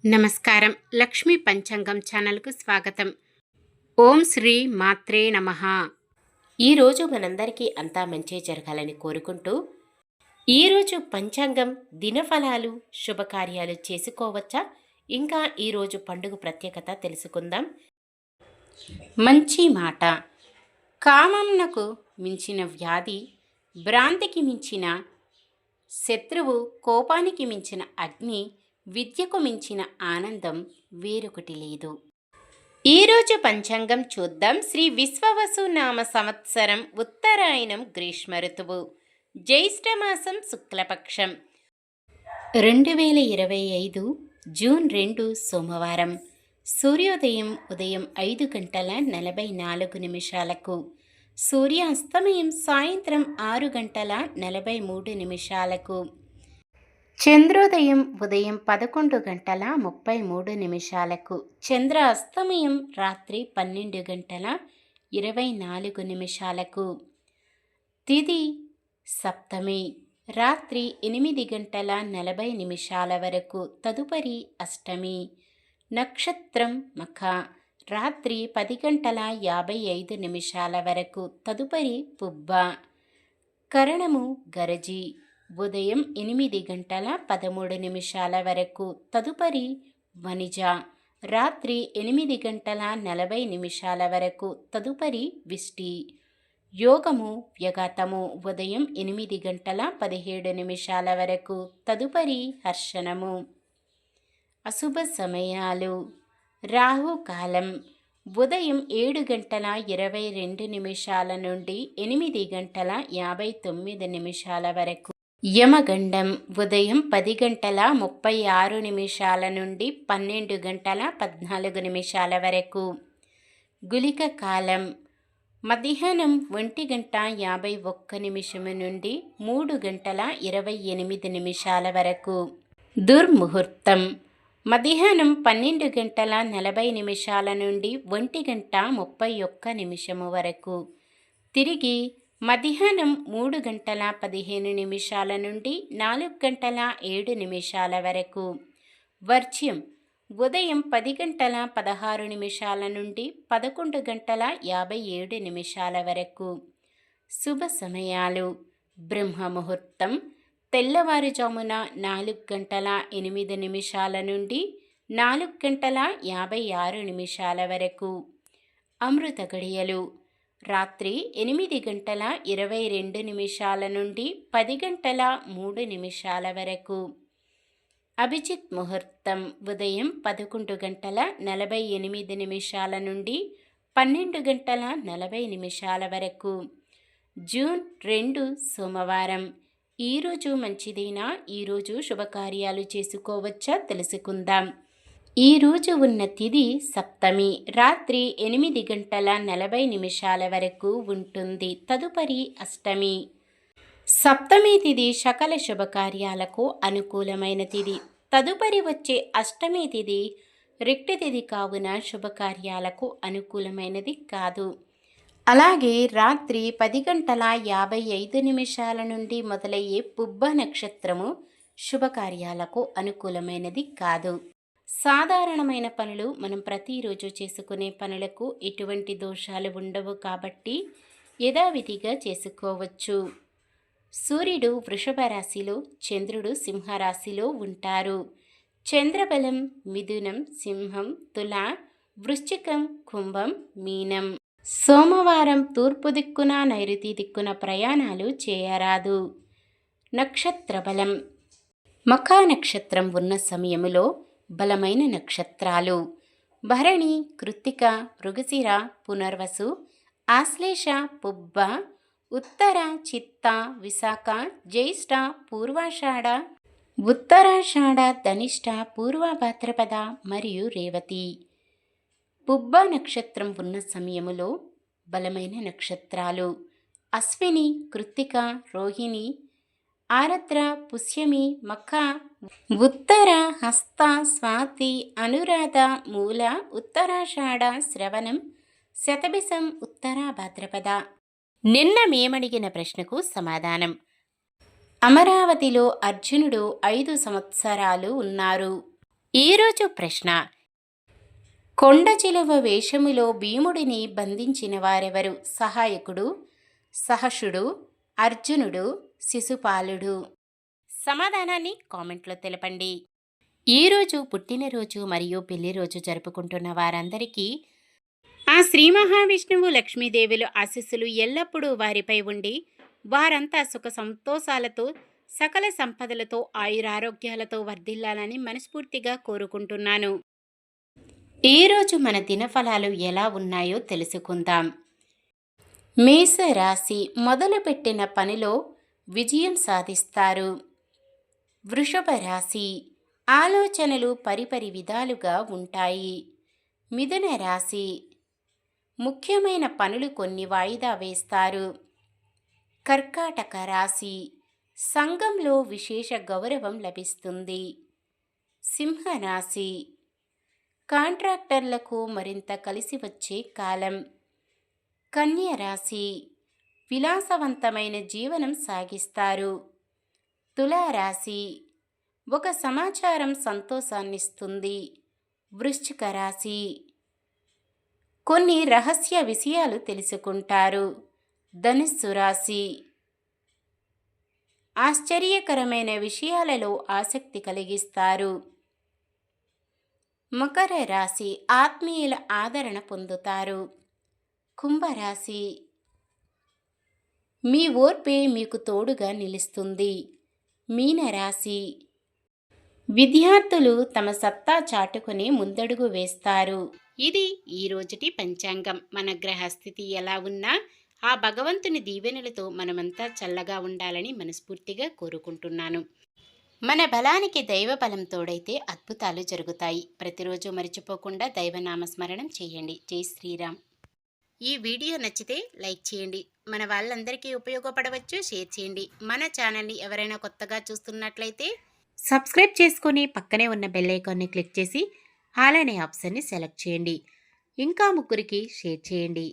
నమస్కారం. లక్ష్మీ పంచాంగం ఛానల్కు స్వాగతం. ఓం శ్రీ మాత్రే నమః. ఈరోజు మనందరికీ అంతా మంచి జరగాలని కోరుకుంటూ, ఈరోజు పంచాంగం దినఫలాలు శుభకార్యాలు చేసుకోవచ్చా, ఇంకా ఈరోజు పండుగ ప్రత్యేకత తెలుసుకుందాం. మంచి మాట. కామంనకు మించిన వ్యాధి, భ్రాంతికి మించిన శత్రువు, కోపానికి మించిన అగ్ని, విద్యకు మించిన ఆనందం వేరొకటి లేదు. ఈరోజు పంచాంగం చూద్దాం. శ్రీ విశ్వవసు నామ సంవత్సరం ఉత్తరాయణం గ్రీష్మ ఋతువు, జ్యేష్ఠమాసం శుక్లపక్షం, 2025 జూన్ 2 సోమవారం. సూర్యోదయం ఉదయం 5:44 సూర్యాస్తమయం సాయంత్రం 6:43. చంద్రోదయం ఉదయం 11:33. చంద్ర అస్తమయం రాత్రి 12:24. తిథి సప్తమి, రాత్రి 8:40 వరకు. తదుపరి అష్టమి. నక్షత్రం మఖ, రాత్రి 10:55 వరకు. తదుపరి పుబ్బ. కరణము గరజి, ఉదయం 8:13 వరకు. తదుపరి వనిజ, రాత్రి 8:40 వరకు. తదుపరి విష్టి. యోగము వ్యగతము, ఉదయం 8:17 వరకు. తదుపరి హర్షణము. అశుభ సమయాలు. రాహుకాలం ఉదయం 7:22 నుండి 8:59 వరకు. యమగండం ఉదయం 10:36 నుండి 12:14 వరకు. గుళిక కాలం మధ్యాహ్నం 1:51 నుండి 3:28 వరకు. దుర్ముహూర్తం మధ్యాహ్నం 12:40 నుండి 1:31 వరకు. తిరిగి మధ్యాహ్నం 3:15 నుండి 4:07 వరకు. వర్జ్యం ఉదయం 10:16 నుండి 11:57 వరకు. శుభ సమయాలు. బ్రహ్మముహూర్తం తెల్లవారుజామున 4:08 నుండి 4:56 వరకు. అమృత గడియలు రాత్రి 8:22 నుండి 10:03 వరకు. అభిజిత్ ముహూర్తం ఉదయం 11:48 నుండి 12:40 వరకు. జూన్ 2 సోమవారం. ఈరోజు మంచిదేనా? ఈరోజు శుభకార్యాలు చేసుకోవచ్చా తెలుసుకుందాం. ఈరోజు ఉన్న తిథి సప్తమి, రాత్రి 8:40 వరకు ఉంటుంది. తదుపరి అష్టమి. సప్తమి తిథి సకల శుభకార్యాలకు అనుకూలమైన తిథి. తదుపరి వచ్చే అష్టమి తిథి రిక్త తిథి కావున శుభకార్యాలకు అనుకూలమైనది కాదు. అలాగే రాత్రి 10:55 నుండి మొదలయ్యే పుబ్బ నక్షత్రము శుభకార్యాలకు అనుకూలమైనది కాదు. సాధారణమైన పనులు మనం ప్రతిరోజు చేసుకునే పనులకు ఎటువంటి దోషాలు ఉండవు కాబట్టి యథావిధిగా చేసుకోవచ్చు. సూర్యుడు వృషభ రాశిలో, చంద్రుడు సింహరాశిలో ఉంటారు. చంద్రబలం మిథునం, సింహం, తుల, వృశ్చికం, కుంభం, మీనం. సోమవారం తూర్పు దిక్కున, నైరుతి దిక్కున ప్రయాణాలు చేయరాదు. నక్షత్ర బలం. మఖ నక్షత్రం ఉన్న సమయములో బలమైన నక్షత్రాలు భరణి, కృత్తిక, మృగశిర, పునర్వసు, ఆశ్లేష, పుబ్బ, ఉత్తర, చిత్త, విశాఖ, జ్యేష్ఠ, పూర్వాషాఢ, ఉత్తరాషాఢ, ధనిష్ట, పూర్వ భాద్రపద మరియు రేవతి. పుబ్బ నక్షత్రం ఉన్న సమయములో బలమైన నక్షత్రాలు అశ్విని, కృత్తిక, రోహిణి, ఆరద్ర, పుష్యమి, మఖ, ఉత్తర, హస్త, స్వాతి, అనురాధ, మూల, ఉత్తరాషాఢ, శ్రవణం, శతభిషం, ఉత్తర భాద్రపద. నిన్న మేమడిగిన ప్రశ్నకు సమాధానం. అమరావతిలో అర్జునుడు 5 సంవత్సరాలు ఉన్నారు. ఈరోజు ప్రశ్న: కొండ చిలువ వేషములో భీముడిని బంధించిన వారెవరు? సహాయకుడు, సహసుడు, అర్జునుడు, శిశుపాలుడు? సమాధానాన్ని కామెంట్లో తెలపండి. ఈరోజు పుట్టినరోజు మరియు పెళ్లి రోజు జరుపుకుంటున్న వారందరికీ ఆ శ్రీ మహావిష్ణువు లక్ష్మీదేవుల ఆశీస్సులు ఎల్లప్పుడూ వారిపై ఉండి వారంతా సుఖ సంతోషాలతో సకల సంపదలతో ఆయురారోగ్యాలతో వర్ధిల్లాలని మనస్ఫూర్తిగా కోరుకుంటున్నాను. ఈరోజు మన దినఫలాలు ఎలా ఉన్నాయో తెలుసుకుందాం. మేషరాశి: మొదలుపెట్టిన పనిలో విజయం సాధిస్తారు. వృషభ రాశి: ఆలోచనలు పరిపరి విధాలుగా ఉంటాయి. మిథున రాశి: ముఖ్యమైన పనులు కొన్ని వాయిదా వేస్తారు. కర్కాటక రాశి: సంఘంలో విశేష గౌరవం లభిస్తుంది. సింహరాశి: కాంట్రాక్టర్లకు మరింత కలిసి వచ్చే కాలం. కన్య రాశి: విలాసవంతమైన జీవనం సాగిస్తారు. తులారాశి: ఒక సమాచారం సంతోషాన్నిస్తుంది. వృశ్చిక రాశి: కొన్ని రహస్య విషయాలు తెలుసుకుంటారు. ధనుస్సు రాశి: ఆశ్చర్యకరమైన విషయాలలో ఆసక్తి కలిగిస్తారు. మకర రాశి: ఆత్మీయుల ఆదరణ పొందుతారు. కుంభరాశి: మీ ఓర్పే మీకు తోడుగా నిలుస్తుంది. మీనరాశి: విద్యార్థులు తమ సత్తా చాటుకుని ముందడుగు వేస్తారు. ఇది ఈ రోజుటి పంచాంగం. మన గ్రహస్థితి ఎలా ఉన్నా ఆ భగవంతుని దీవెనలతో మనమంతా చల్లగా ఉండాలని మనస్ఫూర్తిగా కోరుకుంటున్నాను. మన బలానికి దైవ బలం తోడైతే అద్భుతాలు జరుగుతాయి. ప్రతిరోజు మర్చిపోకుండా దైవనామస్మరణం చేయండి. జై శ్రీరామ్. ఈ వీడియో నచ్చితే లైక్ చేయండి. మన వాళ్ళందరికీ ఉపయోగపడవచ్చు. షేర్ చేయండి. మన ఛానల్ని ఎవరైనా కొత్తగా చూస్తున్నట్లయితే సబ్స్క్రైబ్ చేసుకొని పక్కనే ఉన్న బెల్ ఐకాన్ని క్లిక్ చేసి ఆల్ అనే ఆప్షన్ని సెలెక్ట్ చేయండి. ఇంకా ముగ్గురికి షేర్ చేయండి.